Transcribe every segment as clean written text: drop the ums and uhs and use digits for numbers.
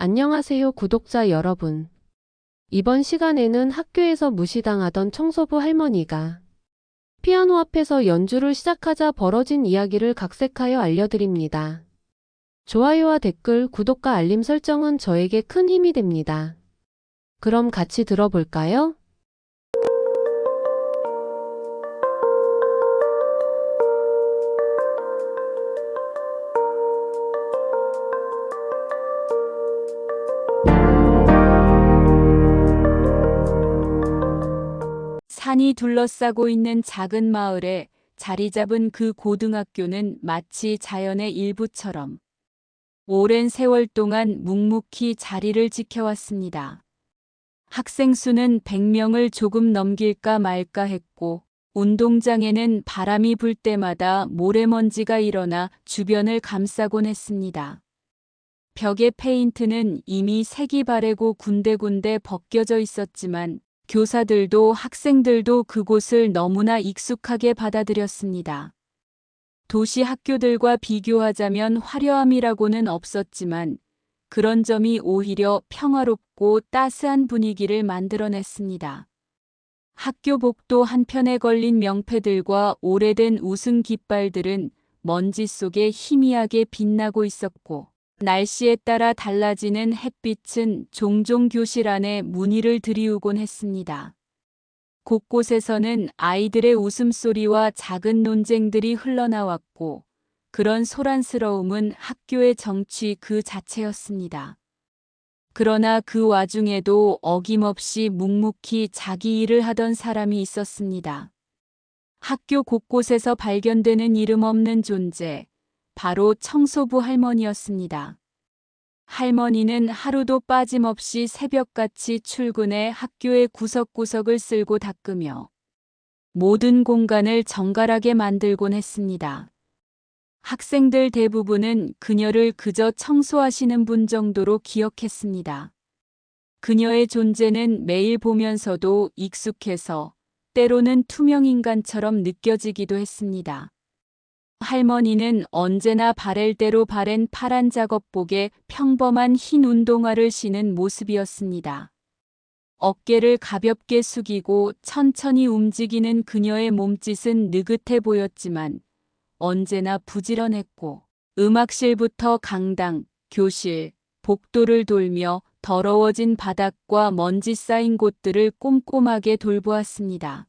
안녕하세요, 구독자 여러분. 이번 시간에는 학교에서 무시당하던 청소부 할머니가 피아노 앞에서 연주를 시작하자 벌어진 이야기를 각색하여 알려드립니다. 좋아요와 댓글, 구독과 알림 설정은 저에게 큰 힘이 됩니다. 그럼 같이 들어볼까요? 산이 둘러싸고 있는 작은 마을에 자리 잡은 그 고등학교는 마치 자연의 일부처럼 오랜 세월 동안 묵묵히 자리를 지켜왔습니다. 학생 수는 100명을 조금 넘길까 말까 했고, 운동장에는 바람이 불 때마다 모래먼지가 일어나 주변을 감싸곤 했습니다. 벽의 페인트는 이미 색이 바래고 군데군데 벗겨져 있었지만, 교사들도 학생들도 그곳을 너무나 익숙하게 받아들였습니다. 도시 학교들과 비교하자면 화려함이라고는 없었지만 그런 점이 오히려 평화롭고 따스한 분위기를 만들어냈습니다. 학교 복도 한편에 걸린 명패들과 오래된 우승 깃발들은 먼지 속에 희미하게 빛나고 있었고, 날씨에 따라 달라지는 햇빛은 종종 교실 안에 무늬를 드리우곤 했습니다. 곳곳에서는 아이들의 웃음소리와 작은 논쟁들이 흘러나왔고, 그런 소란스러움은 학교의 정취 그 자체였습니다. 그러나 그 와중에도 어김없이 묵묵히 자기 일을 하던 사람이 있었습니다. 학교 곳곳에서 발견되는 이름 없는 존재, 바로 청소부 할머니였습니다. 할머니는 하루도 빠짐없이 새벽같이 출근해 학교의 구석구석을 쓸고 닦으며 모든 공간을 정갈하게 만들곤 했습니다. 학생들 대부분은 그녀를 그저 청소하시는 분 정도로 기억했습니다. 그녀의 존재는 매일 보면서도 익숙해서 때로는 투명인간처럼 느껴지기도 했습니다. 할머니는 언제나 바렐대로 바랜 파란 작업복에 평범한 흰 운동화를 신은 모습이었습니다. 어깨를 가볍게 숙이고 천천히 움직이는 그녀의 몸짓은 느긋해 보였지만 언제나 부지런했고, 음악실부터 강당, 교실, 복도를 돌며 더러워진 바닥과 먼지 쌓인 곳들을 꼼꼼하게 돌보았습니다.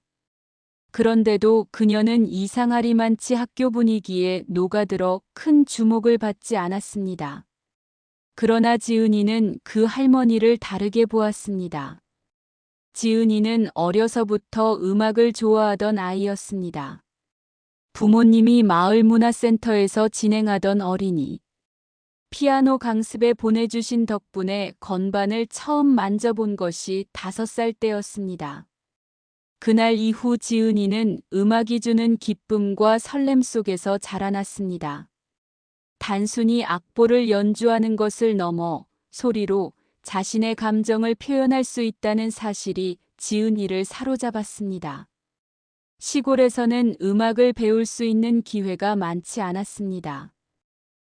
그런데도 그녀는 이상하리만치 학교 분위기에 녹아들어 큰 주목을 받지 않았습니다. 그러나 지은이는 그 할머니를 다르게 보았습니다. 지은이는 어려서부터 음악을 좋아하던 아이였습니다. 부모님이 마을문화센터에서 진행하던 어린이 피아노 강습에 보내주신 덕분에 건반을 처음 만져본 것이 5살 때였습니다. 그날 이후 지은이는 음악이 주는 기쁨과 설렘 속에서 자라났습니다. 단순히 악보를 연주하는 것을 넘어 소리로 자신의 감정을 표현할 수 있다는 사실이 지은이를 사로잡았습니다. 시골에서는 음악을 배울 수 있는 기회가 많지 않았습니다.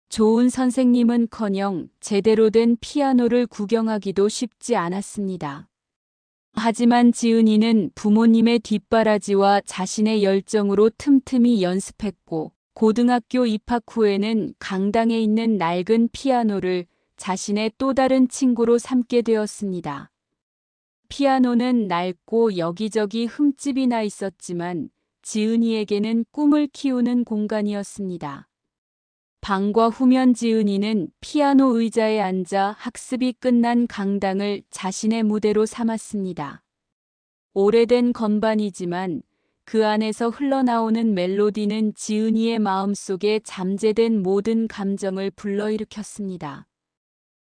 좋은 선생님은커녕 제대로 된 피아노를 구경하기도 쉽지 않았습니다. 하지만 지은이는 부모님의 뒷바라지와 자신의 열정으로 틈틈이 연습했고, 고등학교 입학 후에는 강당에 있는 낡은 피아노를 자신의 또 다른 친구로 삼게 되었습니다. 피아노는 낡고 여기저기 흠집이 나 있었지만 지은이에게는 꿈을 키우는 공간이었습니다. 방과 후면 지은이는 피아노 의자에 앉아 학습이 끝난 강당을 자신의 무대로 삼았습니다. 오래된 건반이지만 그 안에서 흘러나오는 멜로디는 지은이의 마음속에 잠재된 모든 감정을 불러일으켰습니다.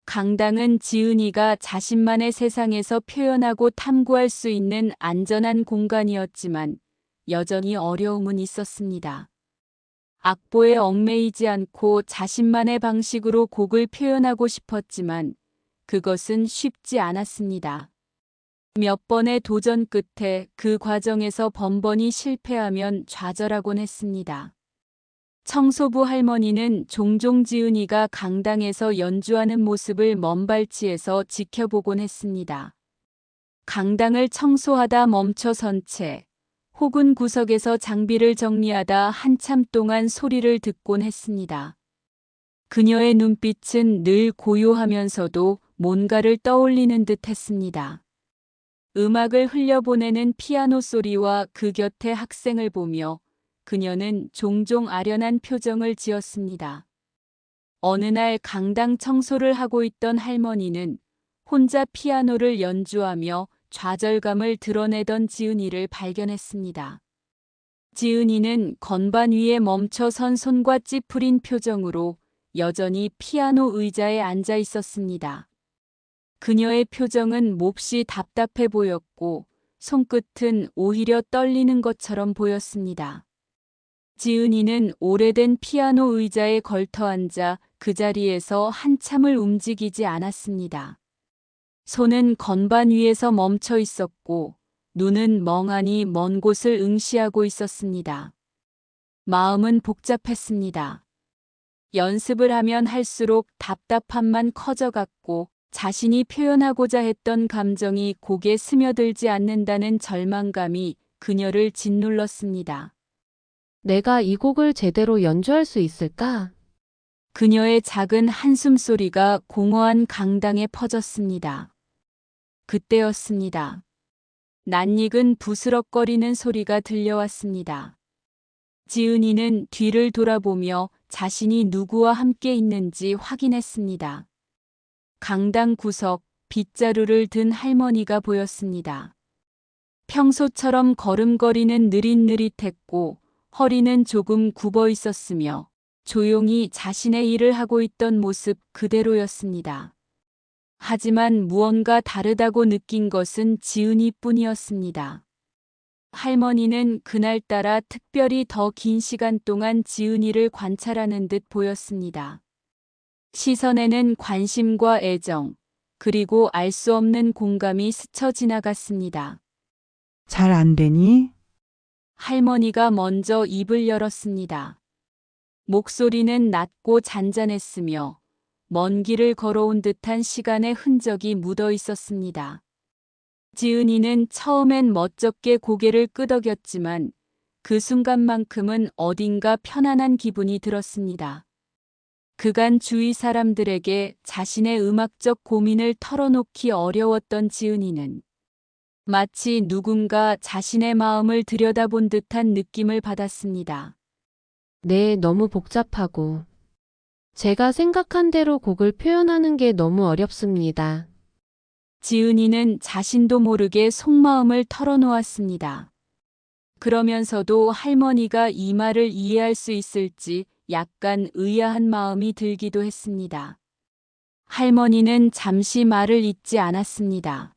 강당은 지은이가 자신만의 세상에서 표현하고 탐구할 수 있는 안전한 공간이었지만 여전히 어려움은 있었습니다. 악보에 얽매이지 않고 자신만의 방식으로 곡을 표현하고 싶었지만 그것은 쉽지 않았습니다. 몇 번의 도전 끝에 그 과정에서 번번이 실패하면 좌절하곤 했습니다. 청소부 할머니는 종종 지은이가 강당에서 연주하는 모습을 먼발치에서 지켜보곤 했습니다. 강당을 청소하다 멈춰선 채 혹은 구석에서 장비를 정리하다 한참 동안 소리를 듣곤 했습니다. 그녀의 눈빛은 늘 고요하면서도 뭔가를 떠올리는 듯 했습니다. 음악을 흘려보내는 피아노 소리와 그 곁에 학생을 보며 그녀는 종종 아련한 표정을 지었습니다. 어느 날 강당 청소를 하고 있던 할머니는 혼자 피아노를 연주하며 좌절감을 드러내던 지은이를 발견했습니다. 지은이는 건반 위에 멈춰선 손과 찌푸린 표정으로 여전히 피아노 의자에 앉아 있었습니다. 그녀의 표정은 몹시 답답해 보였고 손끝은 오히려 떨리는 것처럼 보였습니다. 지은이는 오래된 피아노 의자에 걸터 앉아 그 자리에서 한참을 움직이지 않았습니다. 손은 건반 위에서 멈춰 있었고 눈은 멍하니 먼 곳을 응시하고 있었습니다. 마음은 복잡했습니다. 연습을 하면 할수록 답답함만 커져갔고 자신이 표현하고자 했던 감정이 곡에 스며들지 않는다는 절망감이 그녀를 짓눌렀습니다. 내가 이 곡을 제대로 연주할 수 있을까? 그녀의 작은 한숨 소리가 공허한 강당에 퍼졌습니다. 그때였습니다. 낯익은 부스럭거리는 소리가 들려왔습니다. 지은이는 뒤를 돌아보며 자신이 누구와 함께 있는지 확인했습니다. 강당 구석 빗자루를 든 할머니가 보였습니다. 평소처럼 걸음걸이는 느릿느릿했고 허리는 조금 굽어 있었으며 조용히 자신의 일을 하고 있던 모습 그대로였습니다. 하지만 무언가 다르다고 느낀 것은 지은이뿐이었습니다. 할머니는 그날따라 특별히 더 긴 시간 동안 지은이를 관찰하는 듯 보였습니다. 시선에는 관심과 애정, 그리고 알 수 없는 공감이 스쳐 지나갔습니다. 잘 안 되니? 할머니가 먼저 입을 열었습니다. 목소리는 낮고 잔잔했으며 먼 길을 걸어온 듯한 시간의 흔적이 묻어 있었습니다. 지은이는 처음엔 멋쩍게 고개를 끄덕였지만 그 순간만큼은 어딘가 편안한 기분이 들었습니다. 그간 주위 사람들에게 자신의 음악적 고민을 털어놓기 어려웠던 지은이는 마치 누군가 자신의 마음을 들여다본 듯한 느낌을 받았습니다. 네, 너무 복잡하고 제가 생각한 대로 곡을 표현하는 게 너무 어렵습니다. 지은이는 자신도 모르게 속마음을 털어놓았습니다. 그러면서도 할머니가 이 말을 이해할 수 있을지 약간 의아한 마음이 들기도 했습니다. 할머니는 잠시 말을 잇지 않았습니다.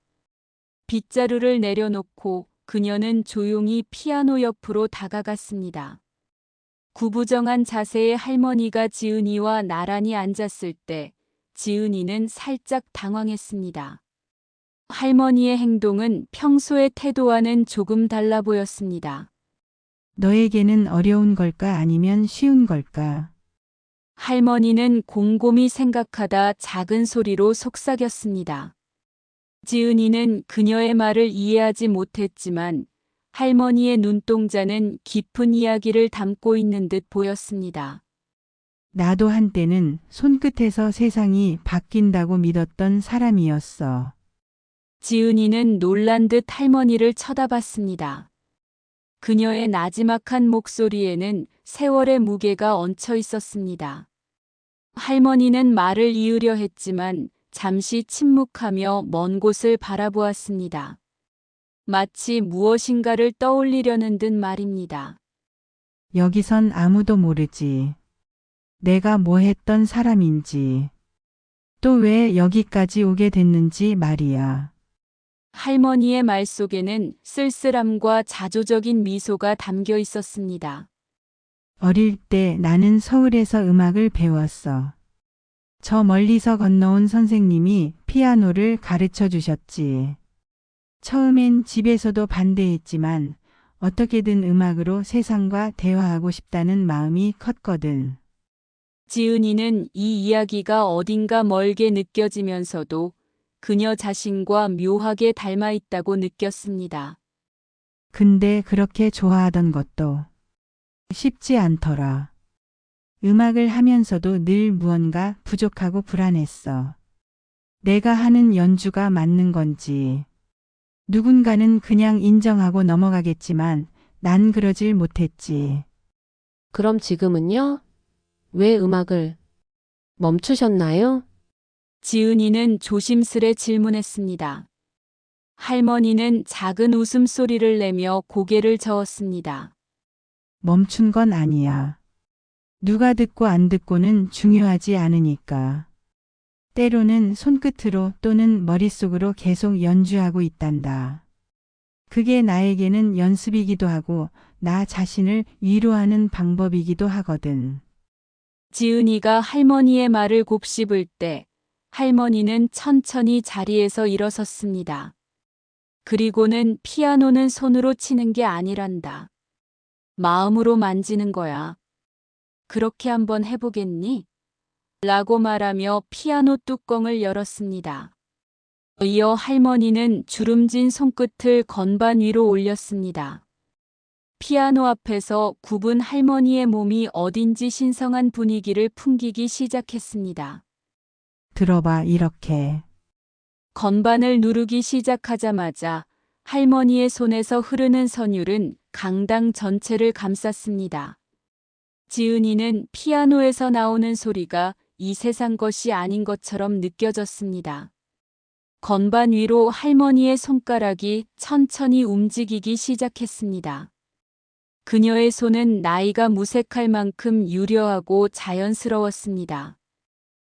빗자루를 내려놓고 그녀는 조용히 피아노 옆으로 다가갔습니다. 구부정한 자세의 할머니가 지은이와 나란히 앉았을 때 지은이는 살짝 당황했습니다. 할머니의 행동은 평소의 태도와는 조금 달라 보였습니다. 너에게는 어려운 걸까 아니면 쉬운 걸까? 할머니는 곰곰이 생각하다 작은 소리로 속삭였습니다. 지은이는 그녀의 말을 이해하지 못했지만 할머니의 눈동자는 깊은 이야기를 담고 있는 듯 보였습니다. 나도 한때는 손끝에서 세상이 바뀐다고 믿었던 사람이었어. 지은이는 놀란 듯 할머니를 쳐다봤습니다. 그녀의 나지막한 목소리에는 세월의 무게가 얹혀 있었습니다. 할머니는 말을 이으려 했지만 잠시 침묵하며 먼 곳을 바라보았습니다. 마치 무엇인가를 떠올리려는 듯 말입니다. 여기선 아무도 모르지. 내가 뭐 했던 사람인지. 또 왜 여기까지 오게 됐는지 말이야. 할머니의 말 속에는 쓸쓸함과 자조적인 미소가 담겨 있었습니다. 어릴 때 나는 서울에서 음악을 배웠어. 저 멀리서 건너온 선생님이 피아노를 가르쳐 주셨지. 처음엔 집에서도 반대했지만 어떻게든 음악으로 세상과 대화하고 싶다는 마음이 컸거든. 지은이는 이 이야기가 어딘가 멀게 느껴지면서도 그녀 자신과 묘하게 닮아 있다고 느꼈습니다. 근데 그렇게 좋아하던 것도 쉽지 않더라. 음악을 하면서도 늘 무언가 부족하고 불안했어. 내가 하는 연주가 맞는 건지. 누군가는 그냥 인정하고 넘어가겠지만 난 그러질 못했지. 그럼 지금은요? 왜 음악을 멈추셨나요? 지은이는 조심스레 질문했습니다. 할머니는 작은 웃음소리를 내며 고개를 저었습니다. 멈춘 건 아니야. 누가 듣고 안 듣고는 중요하지 않으니까. 때로는 손끝으로 또는 머릿속으로 계속 연주하고 있단다. 그게 나에게는 연습이기도 하고 나 자신을 위로하는 방법이기도 하거든. 지은이가 할머니의 말을 곱씹을 때 할머니는 천천히 자리에서 일어섰습니다. 그리고는 피아노는 손으로 치는 게 아니란다. 마음으로 만지는 거야. 그렇게 한번 해보겠니? 라고 말하며 피아노 뚜껑을 열었습니다. 이어 할머니는 주름진 손끝을 건반 위로 올렸습니다. 피아노 앞에서 굽은 할머니의 몸이 어딘지 신성한 분위기를 풍기기 시작했습니다. 들어봐, 이렇게. 건반을 누르기 시작하자마자 할머니의 손에서 흐르는 선율은 강당 전체를 감쌌습니다. 지은이는 피아노에서 나오는 소리가 이 세상 것이 아닌 것처럼 느껴졌습니다. 건반 위로 할머니의 손가락이 천천히 움직이기 시작했습니다. 그녀의 손은 나이가 무색할 만큼 유려하고 자연스러웠습니다.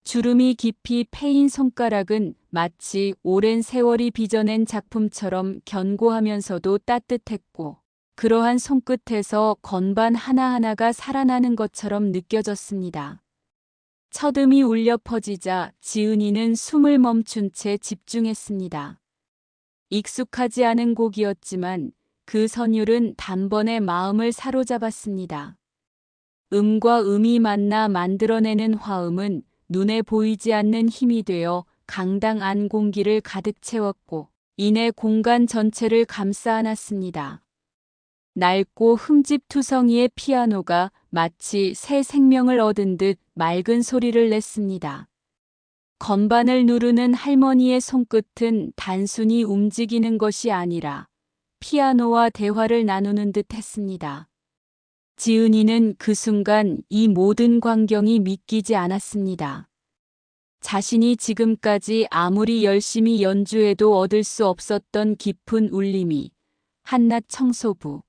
주름이 깊이 패인 손가락은 마치 오랜 세월이 빚어낸 작품처럼 견고하면서도 따뜻했고, 그러한 손끝에서 건반 하나하나가 살아나는 것처럼 느껴졌습니다. 첫음이 울려 퍼지자 지은이는 숨을 멈춘 채 집중했습니다. 익숙하지 않은 곡이었지만 그 선율은 단번에 마음을 사로잡았습니다. 음과 음이 만나 만들어내는 화음은 눈에 보이지 않는 힘이 되어 강당 안 공기를 가득 채웠고 이내 공간 전체를 감싸 안았습니다. 낡고 흠집투성이의 피아노가 마치 새 생명을 얻은 듯 맑은 소리를 냈습니다. 건반을 누르는 할머니의 손끝은 단순히 움직이는 것이 아니라 피아노와 대화를 나누는 듯 했습니다. 지은이는 그 순간 이 모든 광경이 믿기지 않았습니다. 자신이 지금까지 아무리 열심히 연주해도 얻을 수 없었던 깊은 울림이 한낱 청소부,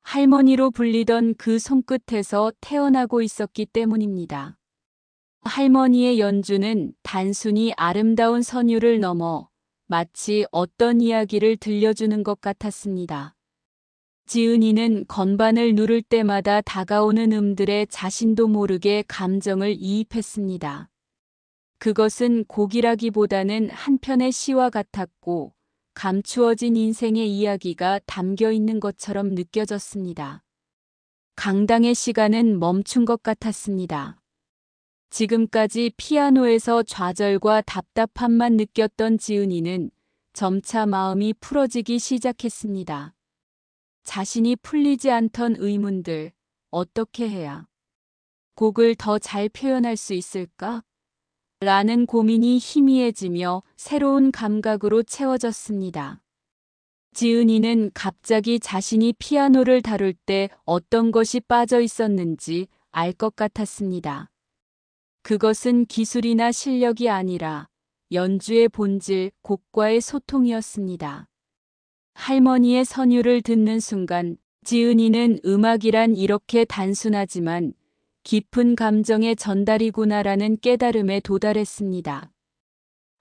할머니로 불리던 그 손끝에서 태어나고 있었기 때문입니다. 할머니의 연주는 단순히 아름다운 선율을 넘어 마치 어떤 이야기를 들려주는 것 같았습니다. 지은이는 건반을 누를 때마다 다가오는 음들에 자신도 모르게 감정을 이입했습니다. 그것은 곡이라기보다는 한 편의 시와 같았고 감추어진 인생의 이야기가 담겨 있는 것처럼 느껴졌습니다. 강당의 시간은 멈춘 것 같았습니다. 지금까지 피아노에서 좌절과 답답함만 느꼈던 지은이는 점차 마음이 풀어지기 시작했습니다. 자신이 풀리지 않던 의문들, 어떻게 해야 곡을 더 잘 표현할 수 있을까? 라는 고민이 희미해지며 새로운 감각으로 채워졌습니다. 지은이는 갑자기 자신이 피아노를 다룰 때 어떤 것이 빠져 있었는지 알 것 같았습니다. 그것은 기술이나 실력이 아니라 연주의 본질, 곡과의 소통이었습니다. 할머니의 선율을 듣는 순간 지은이는 음악이란 이렇게 단순하지만 깊은 감정의 전달이구나라는 깨달음에 도달했습니다.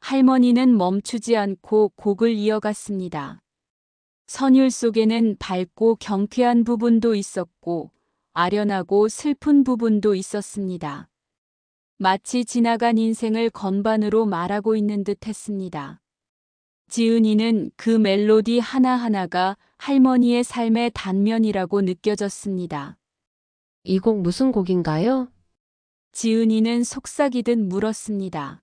할머니는 멈추지 않고 곡을 이어갔습니다. 선율 속에는 밝고 경쾌한 부분도 있었고 아련하고 슬픈 부분도 있었습니다. 마치 지나간 인생을 건반으로 말하고 있는 듯 했습니다. 지은이는 그 멜로디 하나하나가 할머니의 삶의 단면이라고 느껴졌습니다. 이 곡 무슨 곡인가요? 지은이는 속삭이듯 물었습니다.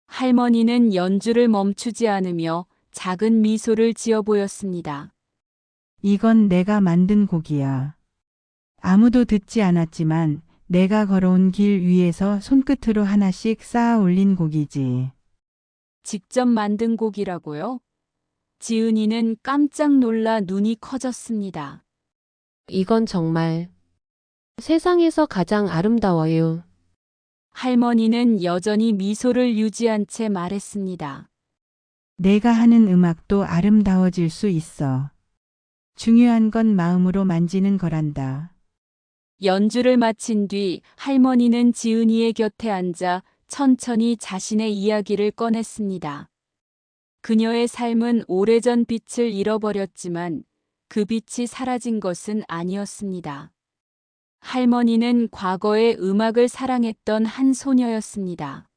할머니는 연주를 멈추지 않으며 작은 미소를 지어 보였습니다. 이건 내가 만든 곡이야. 아무도 듣지 않았지만 내가 걸어온 길 위에서 손끝으로 하나씩 쌓아 올린 곡이지. 직접 만든 곡이라고요? 지은이는 깜짝 놀라 눈이 커졌습니다. 이건 정말 세상에서 가장 아름다워요. 할머니는 여전히 미소를 유지한 채 말했습니다. 내가 하는 음악도 아름다워질 수 있어. 중요한 건 마음으로 만지는 거란다. 연주를 마친 뒤 할머니는 지은이의 곁에 앉아 천천히 자신의 이야기를 꺼냈습니다. 그녀의 삶은 오래전 빛을 잃어버렸지만 그 빛이 사라진 것은 아니었습니다. 할머니는 과거에 음악을 사랑했던 한 소녀였습니다.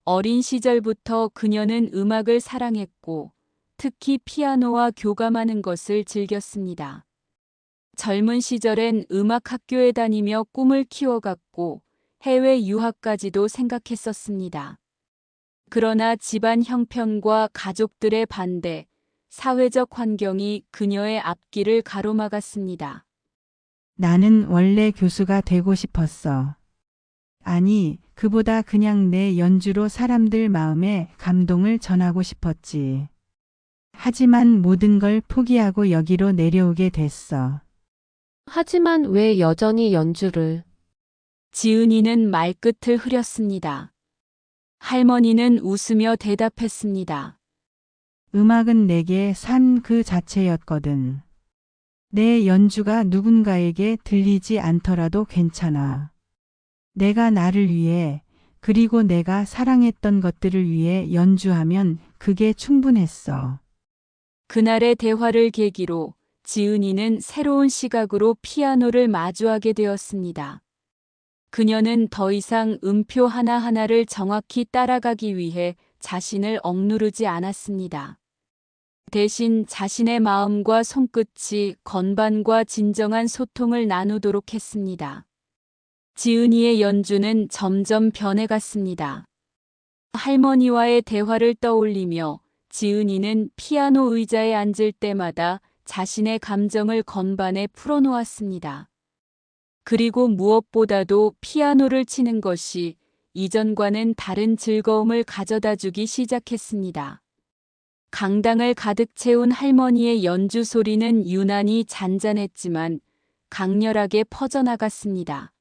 어린 시절부터 그녀는 음악을 사랑했고 특히 피아노와 교감하는 것을 즐겼습니다. 젊은 시절엔 음악 학교에 다니며 꿈을 키워갔고 해외 유학까지도 생각했었습니다. 그러나 집안 형편과 가족들의 반대, 사회적 환경이 그녀의 앞길을 가로막았습니다. 나는 원래 교수가 되고 싶었어. 아니, 그보다 그냥 내 연주로 사람들 마음에 감동을 전하고 싶었지. 하지만 모든 걸 포기하고 여기로 내려오게 됐어. 하지만 왜 여전히 연주를? 지은이는 말끝을 흐렸습니다. 할머니는 웃으며 대답했습니다. 음악은 내게 삶 그 자체였거든. 내 연주가 누군가에게 들리지 않더라도 괜찮아. 내가 나를 위해, 그리고 내가 사랑했던 것들을 위해 연주하면 그게 충분했어. 그날의 대화를 계기로 지은이는 새로운 시각으로 피아노를 마주하게 되었습니다. 그녀는 더 이상 음표 하나하나를 정확히 따라가기 위해 자신을 억누르지 않았습니다. 대신 자신의 마음과 손끝이 건반과 진정한 소통을 나누도록 했습니다. 지은이의 연주는 점점 변해갔습니다. 할머니와의 대화를 떠올리며 지은이는 피아노 의자에 앉을 때마다 자신의 감정을 건반에 풀어놓았습니다. 그리고 무엇보다도 피아노를 치는 것이 이전과는 다른 즐거움을 가져다 주기 시작했습니다. 강당을 가득 채운 할머니의 연주 소리는 유난히 잔잔했지만 강렬하게 퍼져나갔습니다.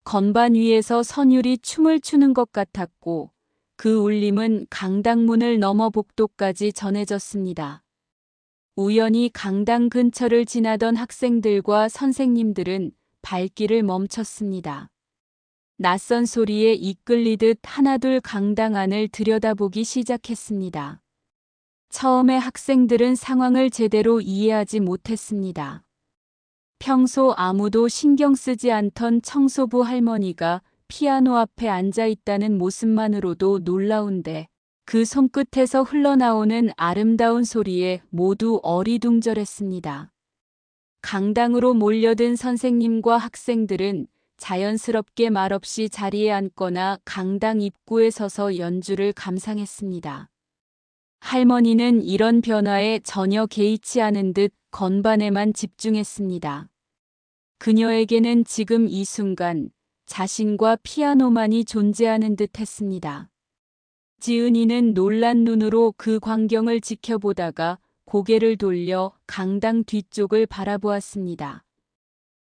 건반 위에서 선율이 춤을 추는 것 같았고 그 울림은 강당문을 넘어 복도까지 전해졌습니다. 우연히 강당 근처를 지나던 학생들과 선생님들은 발길을 멈췄습니다. 낯선 소리에 이끌리듯 하나둘 강당 안을 들여다보기 시작했습니다. 처음에 학생들은 상황을 제대로 이해하지 못했습니다. 평소 아무도 신경 쓰지 않던 청소부 할머니가 피아노 앞에 앉아 있다는 모습만으로도 놀라운데 그 손끝에서 흘러나오는 아름다운 소리에 모두 어리둥절했습니다. 강당으로 몰려든 선생님과 학생들은 자연스럽게 말없이 자리에 앉거나 강당 입구에 서서 연주를 감상했습니다. 할머니는 이런 변화에 전혀 개의치 않은 듯 건반에만 집중했습니다. 그녀에게는 지금 이 순간 자신과 피아노만이 존재하는 듯 했습니다. 지은이는 놀란 눈으로 그 광경을 지켜보다가 고개를 돌려 강당 뒤쪽을 바라보았습니다.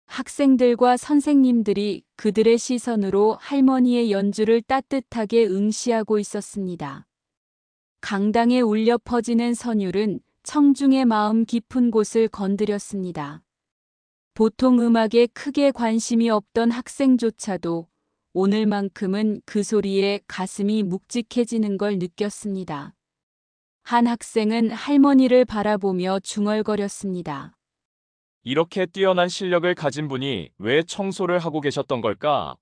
학생들과 선생님들이 그들의 시선으로 할머니의 연주를 따뜻하게 응시하고 있었습니다. 강당에 울려 퍼지는 선율은 청중의 마음 깊은 곳을 건드렸습니다. 보통 음악에 크게 관심이 없던 학생조차도 오늘만큼은 그 소리에 가슴이 묵직해지는 걸 느꼈습니다. 한 학생은 할머니를 바라보며 중얼거렸습니다. 이렇게 뛰어난 실력을 가진 분이 왜 청소를 하고 계셨던 걸까?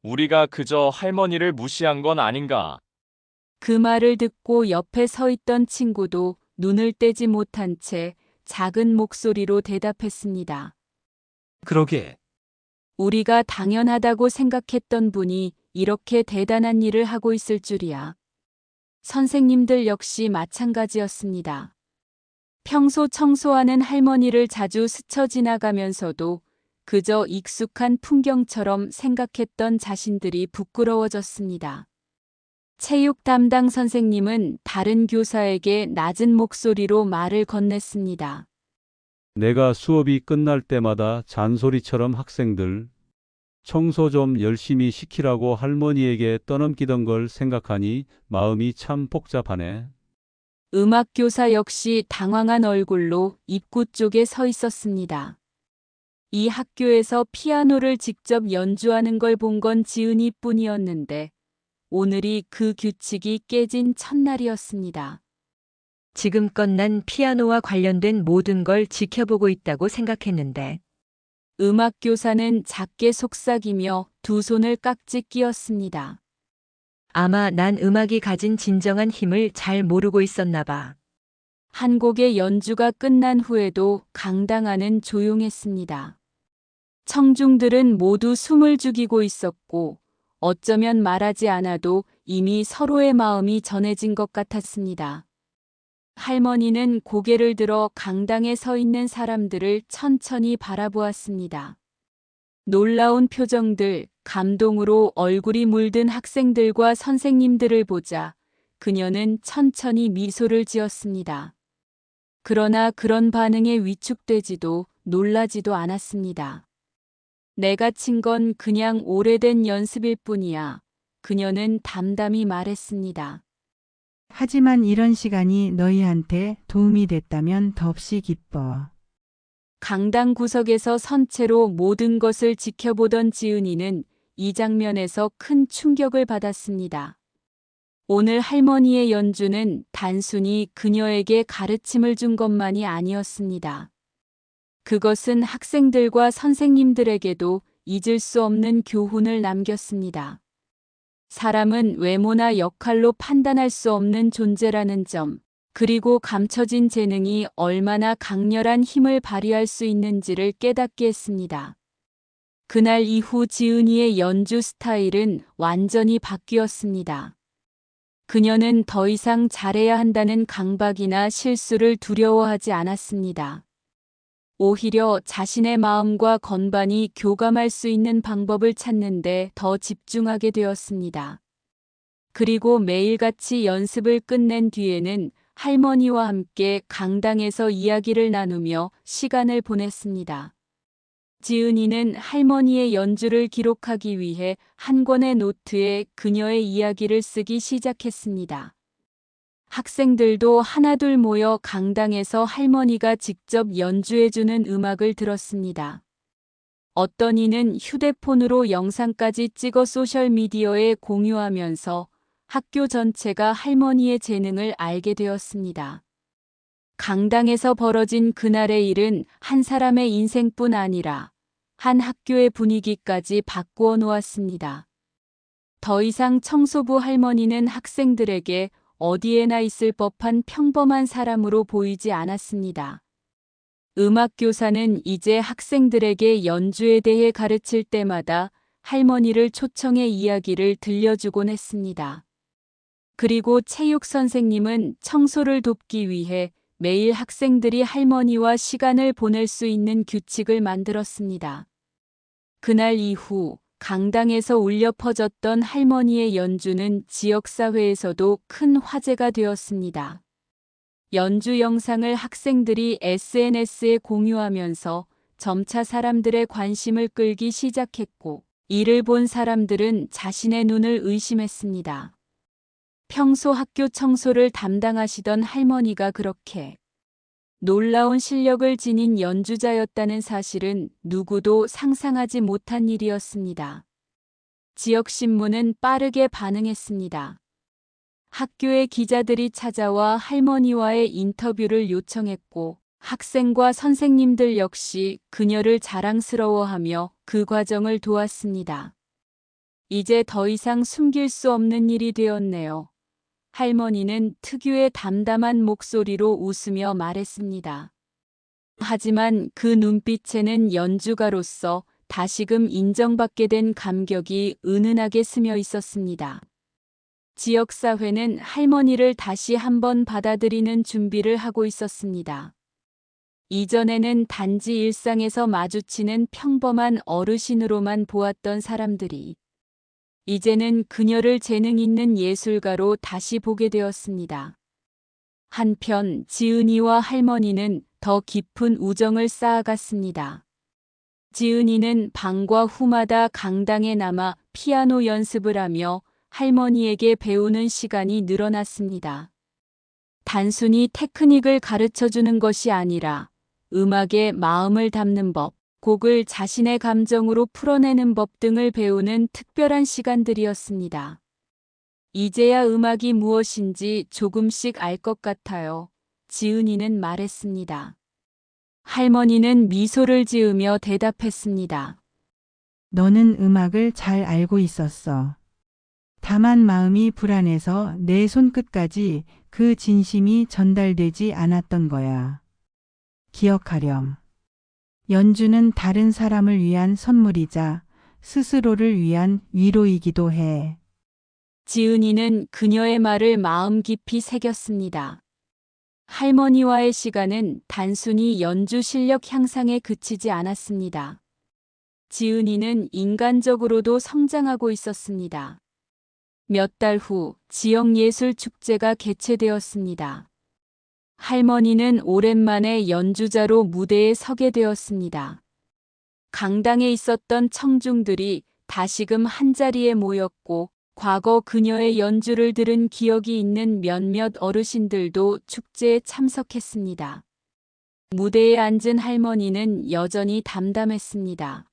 우리가 그저 할머니를 무시한 건 아닌가? 그 말을 듣고 옆에 서 있던 친구도 눈을 떼지 못한 채 작은 목소리로 대답했습니다. 그러게. 우리가 당연하다고 생각했던 분이 이렇게 대단한 일을 하고 있을 줄이야. 선생님들 역시 마찬가지였습니다. 평소 청소하는 할머니를 자주 스쳐 지나가면서도 그저 익숙한 풍경처럼 생각했던 자신들이 부끄러워졌습니다. 체육 담당 선생님은 다른 교사에게 낮은 목소리로 말을 건넸습니다. 내가 수업이 끝날 때마다 잔소리처럼 학생들 청소 좀 열심히 시키라고 할머니에게 떠넘기던 걸 생각하니 마음이 참 복잡하네. 음악교사 역시 당황한 얼굴로 입구 쪽에 서 있었습니다. 이 학교에서 피아노를 직접 연주하는 걸 본 건 지은이 뿐이었는데 오늘이 그 규칙이 깨진 첫날이었습니다. 지금껏 난 피아노와 관련된 모든 걸 지켜보고 있다고 생각했는데 음악교사는 작게 속삭이며 두 손을 깍지 끼었습니다. 아마 난 음악이 가진 진정한 힘을 잘 모르고 있었나 봐. 한 곡의 연주가 끝난 후에도 강당 안은 조용했습니다. 청중들은 모두 숨을 죽이고 있었고 어쩌면 말하지 않아도 이미 서로의 마음이 전해진 것 같았습니다. 할머니는 고개를 들어 강당에 서 있는 사람들을 천천히 바라보았습니다. 놀라운 표정들, 감동으로 얼굴이 물든 학생들과 선생님들을 보자 그녀는 천천히 미소를 지었습니다. 그러나 그런 반응에 위축되지도 놀라지도 않았습니다. 내가 친 건 그냥 오래된 연습일 뿐이야. 그녀는 담담히 말했습니다. 하지만 이런 시간이 너희한테 도움이 됐다면 더없이 기뻐. 강당 구석에서 선체로 모든 것을 지켜보던 지은이는 이 장면에서 큰 충격을 받았습니다. 오늘 할머니의 연주는 단순히 그녀에게 가르침을 준 것만이 아니었습니다. 그것은 학생들과 선생님들에게도 잊을 수 없는 교훈을 남겼습니다. 사람은 외모나 역할로 판단할 수 없는 존재라는 점, 그리고 감춰진 재능이 얼마나 강렬한 힘을 발휘할 수 있는지를 깨닫게 했습니다. 그날 이후 지은이의 연주 스타일은 완전히 바뀌었습니다. 그녀는 더 이상 잘해야 한다는 강박이나 실수를 두려워하지 않았습니다. 오히려 자신의 마음과 건반이 교감할 수 있는 방법을 찾는데 더 집중하게 되었습니다. 그리고 매일같이 연습을 끝낸 뒤에는 할머니와 함께 강당에서 이야기를 나누며 시간을 보냈습니다. 지은이는 할머니의 연주를 기록하기 위해 한 권의 노트에 그녀의 이야기를 쓰기 시작했습니다. 학생들도 하나둘 모여 강당에서 할머니가 직접 연주해주는 음악을 들었습니다. 어떤 이는 휴대폰으로 영상까지 찍어 소셜미디어에 공유하면서 학교 전체가 할머니의 재능을 알게 되었습니다. 강당에서 벌어진 그날의 일은 한 사람의 인생뿐 아니라 한 학교의 분위기까지 바꾸어 놓았습니다. 더 이상 청소부 할머니는 학생들에게 어디에나 있을 법한 평범한 사람으로 보이지 않았습니다. 음악교사는 이제 학생들에게 연주에 대해 가르칠 때마다 할머니를 초청해 이야기를 들려주곤 했습니다. 그리고 체육 선생님은 청소를 돕기 위해 매일 학생들이 할머니와 시간을 보낼 수 있는 규칙을 만들었습니다. 그날 이후 강당에서 울려 퍼졌던 할머니의 연주는 지역사회에서도 큰 화제가 되었습니다. 연주 영상을 학생들이 SNS에 공유하면서 점차 사람들의 관심을 끌기 시작했고, 이를 본 사람들은 자신의 눈을 의심했습니다. 평소 학교 청소를 담당하시던 할머니가 그렇게 놀라운 실력을 지닌 연주자였다는 사실은 누구도 상상하지 못한 일이었습니다. 지역신문은 빠르게 반응했습니다. 학교의 기자들이 찾아와 할머니와의 인터뷰를 요청했고, 학생과 선생님들 역시 그녀를 자랑스러워하며 그 과정을 도왔습니다. 이제 더 이상 숨길 수 없는 일이 되었네요. 할머니는 특유의 담담한 목소리로 웃으며 말했습니다. 하지만 그 눈빛에는 연주가로서 다시금 인정받게 된 감격이 은은하게 스며 있었습니다. 지역사회는 할머니를 다시 한번 받아들이는 준비를 하고 있었습니다. 이전에는 단지 일상에서 마주치는 평범한 어르신으로만 보았던 사람들이 이제는 그녀를 재능 있는 예술가로 다시 보게 되었습니다. 한편 지은이와 할머니는 더 깊은 우정을 쌓아갔습니다. 지은이는 방과 후마다 강당에 남아 피아노 연습을 하며 할머니에게 배우는 시간이 늘어났습니다. 단순히 테크닉을 가르쳐 주는 것이 아니라 음악에 마음을 담는 법, 곡을 자신의 감정으로 풀어내는 법 등을 배우는 특별한 시간들이었습니다. 이제야 음악이 무엇인지 조금씩 알 것 같아요. 지은이는 말했습니다. 할머니는 미소를 지으며 대답했습니다. 너는 음악을 잘 알고 있었어. 다만 마음이 불안해서 내 손끝까지 그 진심이 전달되지 않았던 거야. 기억하렴. 연주는 다른 사람을 위한 선물이자 스스로를 위한 위로이기도 해. 지은이는 그녀의 말을 마음 깊이 새겼습니다. 할머니와의 시간은 단순히 연주 실력 향상에 그치지 않았습니다. 지은이는 인간적으로도 성장하고 있었습니다. 몇 달 후 지역예술축제가 개최되었습니다. 할머니는 오랜만에 연주자로 무대에 서게 되었습니다. 강당에 있었던 청중들이 다시금 한자리에 모였고 과거 그녀의 연주를 들은 기억이 있는 몇몇 어르신들도 축제에 참석했습니다. 무대에 앉은 할머니는 여전히 담담했습니다.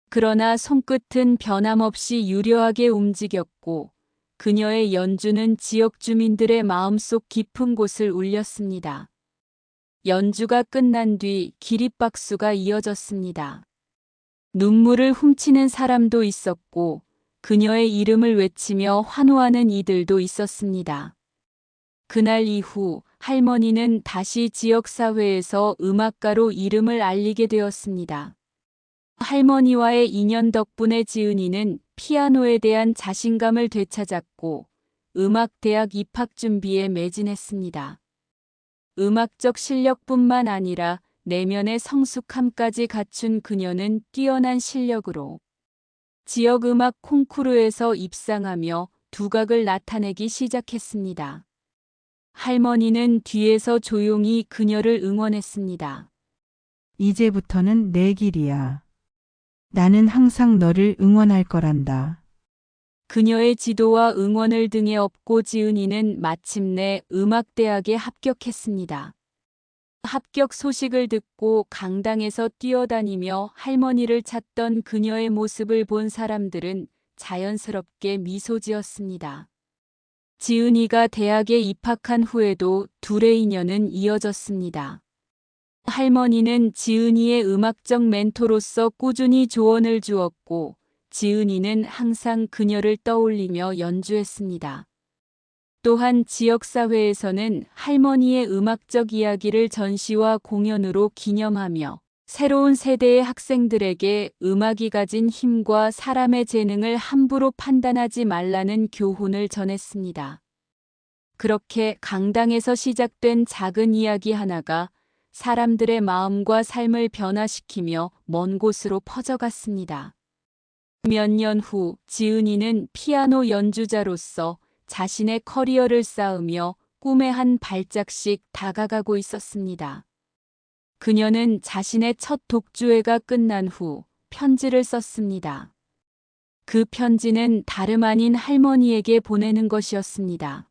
그러나 손끝은 변함없이 유려하게 움직였고 그녀의 연주는 지역 주민들의 마음속 깊은 곳을 울렸습니다. 연주가 끝난 뒤 기립박수가 이어졌습니다. 눈물을 훔치는 사람도 있었고 그녀의 이름을 외치며 환호하는 이들도 있었습니다. 그날 이후 할머니는 다시 지역사회에서 음악가로 이름을 알리게 되었습니다. 할머니와의 인연 덕분에 지은이는 피아노에 대한 자신감을 되찾았고 음악대학 입학 준비에 매진했습니다. 음악적 실력뿐만 아니라 내면의 성숙함까지 갖춘 그녀는 뛰어난 실력으로 지역 음악 콩쿠르에서 입상하며 두각을 나타내기 시작했습니다. 할머니는 뒤에서 조용히 그녀를 응원했습니다. 이제부터는 내 길이야. 나는 항상 너를 응원할 거란다. 그녀의 지도와 응원을 등에 업고 지은이는 마침내 음악대학에 합격했습니다. 합격 소식을 듣고 강당에서 뛰어다니며 할머니를 찾던 그녀의 모습을 본 사람들은 자연스럽게 미소 지었습니다. 지은이가 대학에 입학한 후에도 둘의 인연은 이어졌습니다. 할머니는 지은이의 음악적 멘토로서 꾸준히 조언을 주었고 지은이는 항상 그녀를 떠올리며 연주했습니다. 또한 지역사회에서는 할머니의 음악적 이야기를 전시와 공연으로 기념하며 새로운 세대의 학생들에게 음악이 가진 힘과 사람의 재능을 함부로 판단하지 말라는 교훈을 전했습니다. 그렇게 강당에서 시작된 작은 이야기 하나가 사람들의 마음과 삶을 변화시키며 먼 곳으로 퍼져갔습니다. 몇 년 후 지은이는 피아노 연주자로서 자신의 커리어를 쌓으며 꿈의 한 발짝씩 다가가고 있었습니다. 그녀는 자신의 첫 독주회가 끝난 후 편지를 썼습니다. 그 편지는 다름 아닌 할머니에게 보내는 것이었습니다.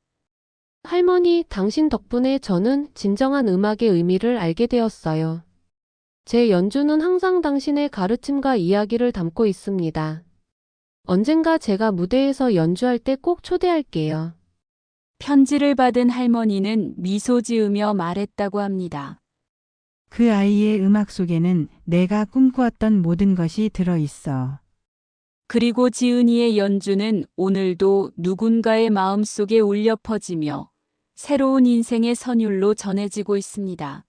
할머니, 당신 덕분에 저는 진정한 음악의 의미를 알게 되었어요. 제 연주는 항상 당신의 가르침과 이야기를 담고 있습니다. 언젠가 제가 무대에서 연주할 때 꼭 초대할게요. 편지를 받은 할머니는 미소 지으며 말했다고 합니다. 그 아이의 음악 속에는 내가 꿈꾸었던 모든 것이 들어 있어. 그리고 지은이의 연주는 오늘도 누군가의 마음속에 울려 퍼지며 새로운 인생의 선율로 전해지고 있습니다.